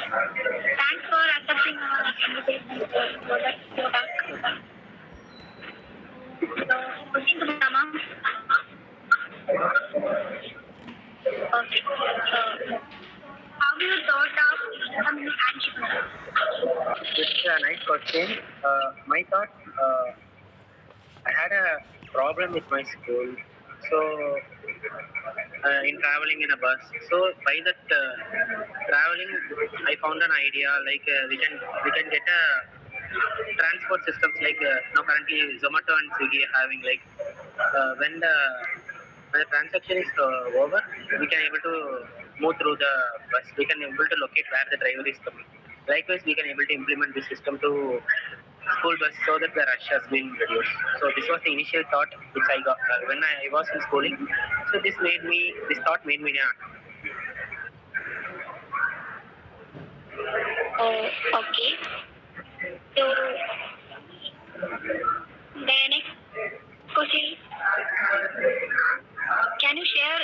Thanks for accepting our invitation for that talk. So, question to Mama. Okay. So, how do you thought of becoming an entrepreneur? It's a nice question. My thought, I had a problem with my school. So, in traveling in a bus. So by that traveling, I found an idea like we can get a transport systems like now currently Zomato and Swiggy are having like when the transaction is over, we can able to move through the bus. We can able to locate where the driver is coming. Likewise, we can able to implement this system to school bus so that the rush has been reduced. So this was the initial thought which I got when I was in schooling. So this thought made me Oh, okay. So, the next question, can you share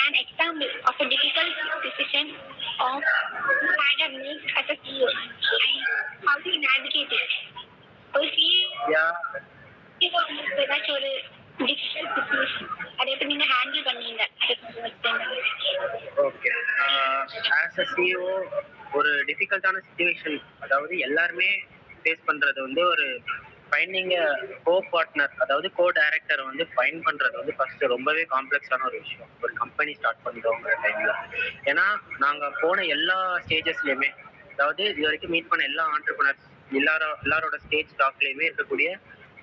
an example of a difficult decision of you had a make as a CEO and how do you navigate it? ஒரு yeah. ஏதாச்சும் ஒரு difficult situation அதை எப்படி நீங்க handle பண்ணீங்க அதை கொஞ்சம் explain பண்ணுங்க. ஓகே. ஆஸ் அ சிஇஓ ஒரு டிஃபிகல்ட்டான சுச்சுவேஷன், அதாவது எல்லாருமே ஃபேஸ் பண்றது வந்து ஒரு ஃபைண்டிங் கோ பார்ட்னர், அதாவது கோ டைரக்டர் வந்து ஃபைண்ட் பண்றது வந்து ஃபர்ஸ்ட் ரொம்பவே காம்ப்ளெக்ஸான ஒரு விஷயம் ஒரு கம்பெனி ஸ்டார்ட் பண்ணுறோங்கிற டைம்ல. ஏன்னா நாங்க போன எல்லா ஸ்டேஜஸ்லயுமே, அதாவது இது வரைக்கும் மீட் பண்ண எல்லா ஆண்டர்பிரினர்ஸ் எல்லாரோட ஸ்டேஜ் டாக்லயுமே இருக்கக்கூடிய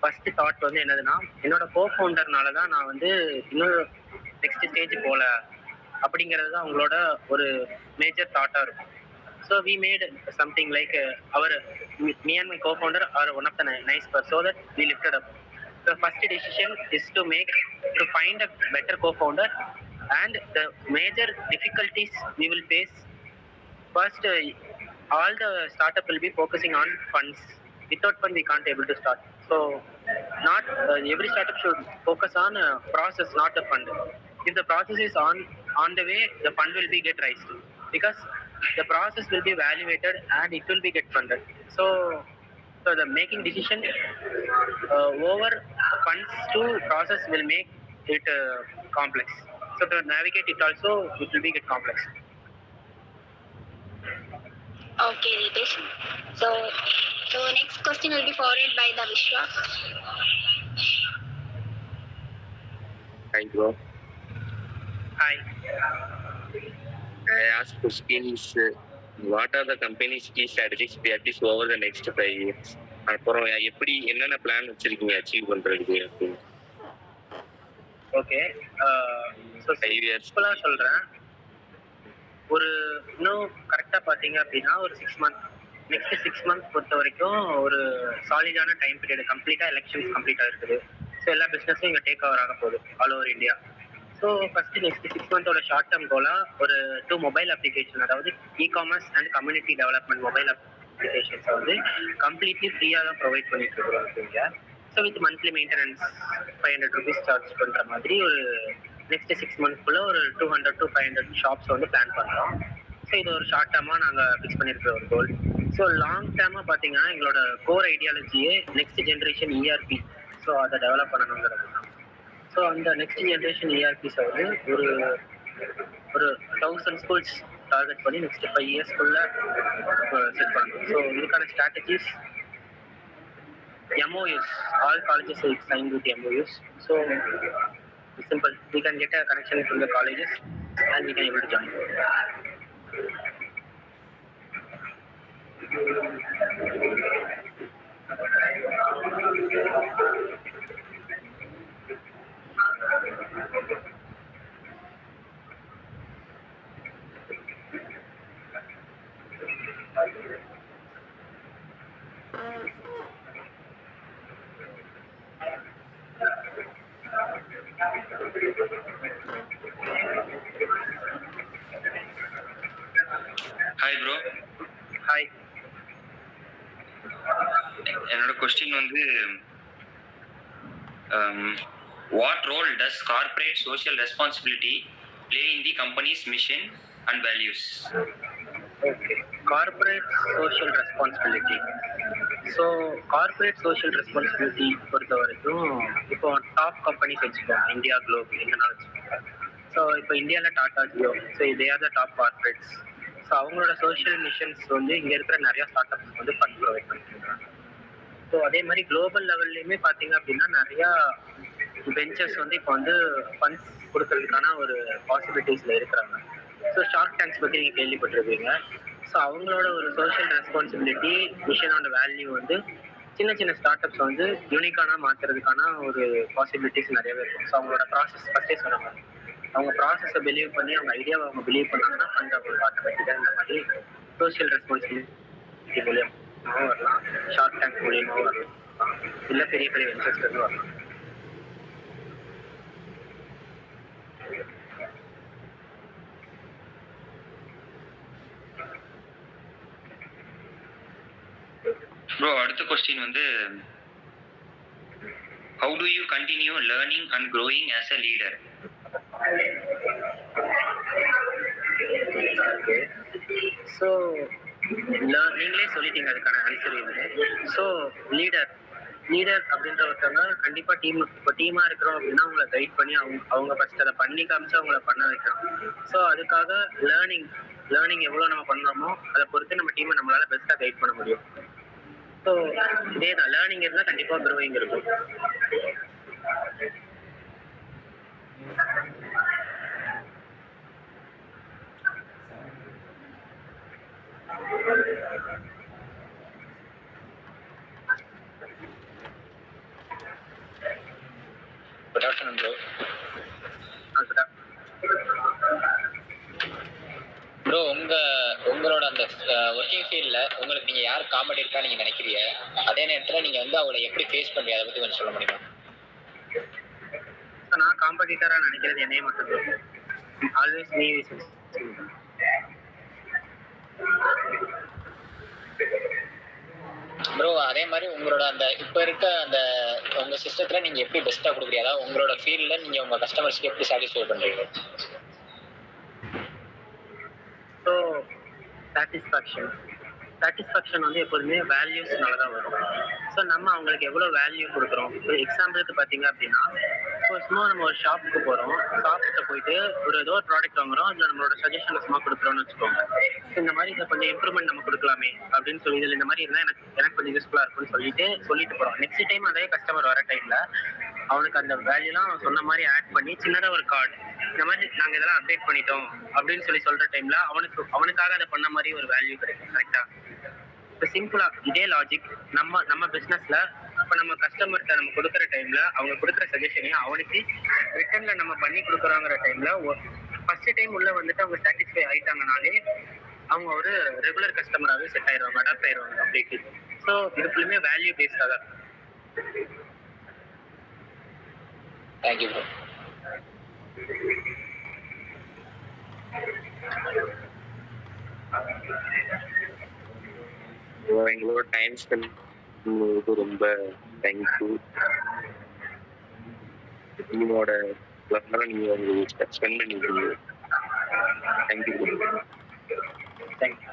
ஃபர்ஸ்ட் தாட் வந்து என்னதுன்னா, என்னோட கோ ஃபவுண்டர்னால தான் நான் வந்து இன்னும் நெக்ஸ்ட் ஸ்டேஜ் போல அப்படிங்கிறது தான் அவங்களோட ஒரு மேஜர் தாட்டா இருக்கும். So we made something like our me and my co-founder are one of the nice person so that we lifted up. The first decision is to find a better co-founder, and the major difficulties we will face first, all the startup will be focusing on funds. Without fund we can't able to start. So not every startup should focus on process, not the fund. If the process is on the way, the fund will be get raised because the process will be evaluated and it will be get funded. So the making decision over funds to process will make it complex. So to navigate it also, it will be get complex. Okay, Ritesh. So next question will be forwarded by the Vishwa. Hi, bro. Hi. I asked questions. What are the company's key strategic priorities over the next 5 years? அப்புறம் எப்படி என்னென்ன plan வச்சிருக்கீங்க achieve பண்றதுக்கு? Okay. So 5 years சொல்றேன். ஒரு இன்னும் கரெக்டாக பார்த்தீங்க அப்படின்னா ஒரு 6 months, நெக்ஸ்ட் 6 months பொறுத்த வரைக்கும் ஒரு சாலிடான டைம் பீரியட். கம்ப்ளீட்டாக எலெக்ஷன்ஸ் கம்ப்ளீட்டாக இருக்குது. ஸோ எல்லா பிஸ்னஸும் இங்கே டேக் ஓவர் ஆக போகுது all over India. So first next 6 monthோட ஷார்ட் டேர்ம் கோலாக ஒரு 2 மொபைல் அப்ளிகேஷன், அதாவது e-commerce and community development mobile அப்ளிகேஷன்ஸை வந்து கம்ப்ளீட்லி ஃப்ரீயாக தான் ப்ரொவைட் பண்ணிட்டு இருக்கிறோம் இங்கே. So with monthly maintenance 500 rupees charge பண்ணுற மாதிரி ஒரு நெக்ஸ்ட் 6 monthsக்குள்ள ஒரு 200 to 500 ஷாப்ஸ் வந்து பிளான் பண்ணுறோம். ஸோ இது ஒரு ஷார்ட் டேர்மாக நாங்கள் ஃபிக்ஸ் பண்ணியிருக்கிற ஒரு கோல். ஸோ லாங் டேர்மாக பார்த்தீங்கன்னா எங்களோட கோர் ஐடியாலஜியே நெக்ஸ்ட் ஜென்ரேஷன் இஆர்பி, ஸோ அதை டெவலப் பண்ணணுங்கிறது தான். ஸோ அந்த நெக்ஸ்ட் ஜென்ரேஷன் இஆர்பிஸை வந்து ஒரு 1000 schools டார்கெட் பண்ணி நெக்ஸ்ட் 5 yearsக்குள்ள செட் பண்ணணும். ஸோ இதுக்கான strategies MOUs, all colleges will sign with MOUs. So it's simple. We can get a connection from the colleges and we can able to join. Hi bro. Hi. என்னோட question வந்து what role does corporate social responsibility play in the company's mission and values? Okay. Corporate social responsibility. So corporate social responsibility பொறுத்த வரைக்கும் இப்போ top companies வச்சுக்கோங்க, India globe எங்கனாலும் வச்சுக்கோங்க. So இப்போ இந்தியாவில் டாடா ஜியோ, ஸோ இதே are the top corporates. So அவங்களோட சோஷியல் மிஷன்ஸ் வந்து இங்கே இருக்கிற நிறைய ஸ்டார்ட் அப்ஸ் வந்து ஃபண்ட் ப்ரொவைட் பண்ணிருக்காங்க. ஸோ அதே மாதிரி குளோபல் லெவல்லையுமே பார்த்தீங்க அப்படின்னா நிறையா வெஞ்சர்ஸ் வந்து இப்போ வந்து ஃபண்ட்ஸ் கொடுக்கறதுக்கான ஒரு பாசிபிலிட்டிஸில் இருக்கிறாங்க. ஸோ ஷார்க் டேங்க்ஸ் பற்றி நீங்கள் கேள்விப்பட்டிருப்பீங்க. ஸோ அவங்களோட ஒரு சோஷியல் ரெஸ்பான்சிபிலிட்டி மிஷனோட வேல்யூ வந்து சின்ன சின்ன ஸ்டார்ட் அப்ஸ் வந்து யூனிக்கான மாற்றுறதுக்கான ஒரு பாசிபிலிட்டிஸ் நிறையவே இருக்கும். ஸோ அவங்களோட ப்ராசஸ் ஃபஸ்ட்டே சொன்னாங்க, அவங்க ப்ராசஸை பிலீவ் பண்ணி அவங்க ஐடியாவை அவங்க பிலீவ் பண்ணாங்கன்னா ஃபண்ட் அவங்களுக்கு ஆட்டோமேட்டிக்காக இந்த மாதிரி சோஷியல் ரெஸ்பான்சிபிலிட்டி மூலியமாகவும் வரலாம், ஷார்க் டேங்க் மூலியமாகவும் வரலாம், இல்லை பெரிய பெரிய வெஞ்சர்ஸ்லேருந்து வரலாம். ப்ரோ, அடுத்த கொஸ்டின் வந்து how do you continue learning and growing as a leader? Okay. So நீங்களே சொல்லிட்டீங்க அதுக்கான ஆன்சர் இது. ஸோ லீடர் அப்படின்ற ஒருத்தவங்க கண்டிப்பாக இப்போ டீமாக இருக்கிறோம் அப்படின்னா அவங்கள கைட் பண்ணி அவங்க ஃபஸ்ட் அதை பண்ணி காமிச்சு அவங்கள பண்ண வைக்கிறோம். ஸோ அதுக்காக லேர்னிங் எவ்வளோ நம்ம பண்ணுறோமோ அதை பொறுத்து நம்ம டீமை நம்மளால பெஸ்ட்டாக கைட் பண்ண முடியும். ஸோ இதே தான், லேர்னிங் இருந்தால் கண்டிப்பாக க்ரோயிங் இருக்கும். Good afternoon bro. ப்ரோ, உங்களோட அந்த ஒர்க்கிங் ஃபீல்டில் உங்களுக்கு நீங்கள் யார் காமெடி இருக்கா நீங்கள் நினைக்கிறீங்க, அதே நேரத்தில் நீங்கள் வந்து அவளை எப்படி ஃபேஸ் பண்ணுறீங்க, அதை பற்றி கொஞ்சம் சொல்ல முடியுமா? நான் காம்படிட்டராக நினைக்கிறது என்னையே மட்டும் ஆல்வேஸ் மீ. ப்ரோ, அதே மாதிரி உங்களோட அந்த இப்போ இருக்க அந்த உங்கள் சிஸ்டத்தில் நீங்கள் எப்படி பெஸ்ட்டாக கொடுக்குறீங்க, அதாவது உங்களோட ஃபீல்டில் நீங்கள் உங்கள் கஸ்டமர்ஸ்க்கு எப்படி சாட்டிஸ்ஃபை பண்ணுறீங்க? ஸோ சாட்டிஸ்ஃபேக்ஷன் வந்து எப்போதுமே வேல்யூஸ்னால தான் வரும். ஸோ நம்ம அவங்களுக்கு எவ்வளோ வேல்யூ கொடுக்குறோம். இப்போ எக்ஸாம்பிளுக்கு பார்த்தீங்க அப்படின்னா, இப்போ சும்மா நம்ம ஒரு ஷாப்புக்கு போகிறோம், ஷாப்கிட்ட போயிட்டு ஏதோ ஒரு ப்ராடக்ட் வாங்குறோம், அதில் நம்மளோட சஜஷன் சும்மா கொடுக்குறோம்னு வச்சுக்கோங்க. இந்த மாதிரி இதை கொஞ்சம் இம்ப்ரூவ்மெண்ட் நம்ம கொடுக்கலாமே அப்படின்னு சொல்லி, இதில் இந்த மாதிரி இருந்தால் எனக்கு கொஞ்சம் யூஸ்ஃபுல்லாக இருக்கும்னு சொல்லிட்டு போகிறோம். நெக்ஸ்ட் டைம் அதே கஸ்டமர் வர டைமில் அவனுக்கு அந்த வேல்யூலாம் சொன்ன மாதிரி ஆட் பண்ணி சின்னதாக ஒரு கார்டு, இந்த மாதிரி நாங்கள் இதெல்லாம் அப்டேட் பண்ணிட்டோம் அப்படின்னு சொல்கிற டைமில் அவனுக்காக அதை பண்ண மாதிரி ஒரு வேல்யூ கிடைக்கும். கரெக்டாக? இப்போ சிம்பிளாக இதே லாஜிக் நம்ம பிஸ்னஸில் இப்போ நம்ம கஸ்டமர்கிட்ட நம்ம கொடுக்குற டைமில் அவங்க கொடுக்குற சஜஷனையும் அவனுக்கு ரிட்டர்னில் நம்ம பண்ணி கொடுக்குறோங்கிற டைமில் ஃபர்ஸ்ட் டைம் உள்ளே வந்துட்டு அவங்க சாட்டிஸ்ஃபை ஆகிட்டாங்கனாலே அவங்க ஒரு ரெகுலர் கஸ்டமராகவே செட் ஆயிடுவாங்க, அடாப்ட் ஆயிடுவாங்க அப்படின்ட்டு. ஸோ இது ஃபுல்லுமே வேல்யூ பேஸ்டாக தான். Thank you bro. எங்களோட டைம் ஸ்பெண்ட் பண்ணுறது ரொம்ப தேங்க்யூ. டீமோட நீங்கள் உங்களுக்கு ஸ்பெண்ட் பண்ணிக்கிறீங்க. தேங்க்யூ. தேங்க்யூ.